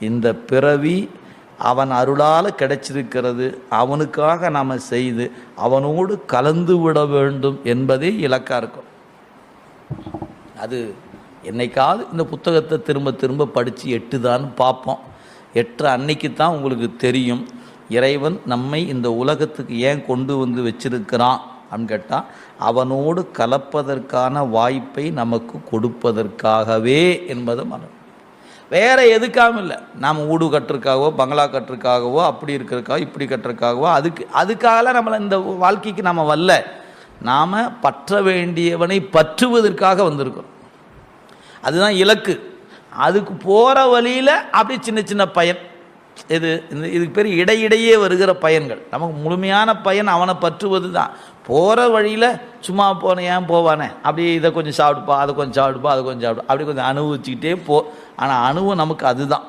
இந்த பிறவி அவன் அருளால் கிடைச்சிருக்கிறது, அவனுக்காக நாம் செய்து அவனோடு கலந்து விட வேண்டும் என்பதே இலக்காக இருக்கும். அது என்னைக்காவது இந்த புத்தகத்தை திரும்ப திரும்ப படித்து எட்டுதான்னு பார்ப்போம். எட்டு அன்னைக்கு தான் உங்களுக்கு தெரியும் இறைவன் நம்மை இந்த உலகத்துக்கு ஏன் கொண்டு வந்து வச்சிருக்கிறான் அப்படின்னு கேட்டால், அவனோடு கலப்பதற்கான வாய்ப்பை நமக்கு கொடுப்பதற்காகவே என்பதை மனம். வேறு எதுக்காகவும் இல்லை. நாம் வீடு கட்டுறதுக்காகவோ பங்களா கட்டுறதுக்காகவோ அப்படி இருக்கிறதுக்காகவோ இப்படி கட்டுறதுக்காகவோ அதுக்காகலாம் நம்மளை இந்த வாழ்க்கைக்கு நாம் வரல. நாம் பற்ற வேண்டியவனை பற்றுவதற்காக வந்திருக்கிறோம். அதுதான் இலக்கு. அதுக்கு போகிற வழியில் அப்படி சின்ன சின்ன பயன், இதுக்கு பேர் இடையிடையே வருகிற பயன்கள். நமக்கு முழுமையான பயன் அவனை பற்றுவது தான். போகிற வழியில் சும்மா போன ஏன் போவானே, அப்படி இதை கொஞ்சம் சாப்பிடுப்பா, அதை கொஞ்சம் சாப்பிடுப்பா, அதை கொஞ்சம் சாப்பிடு, அப்படி கொஞ்சம் அனுபவிச்சுக்கிட்டே போ. ஆனால் அனுபவம் நமக்கு அதுதான்.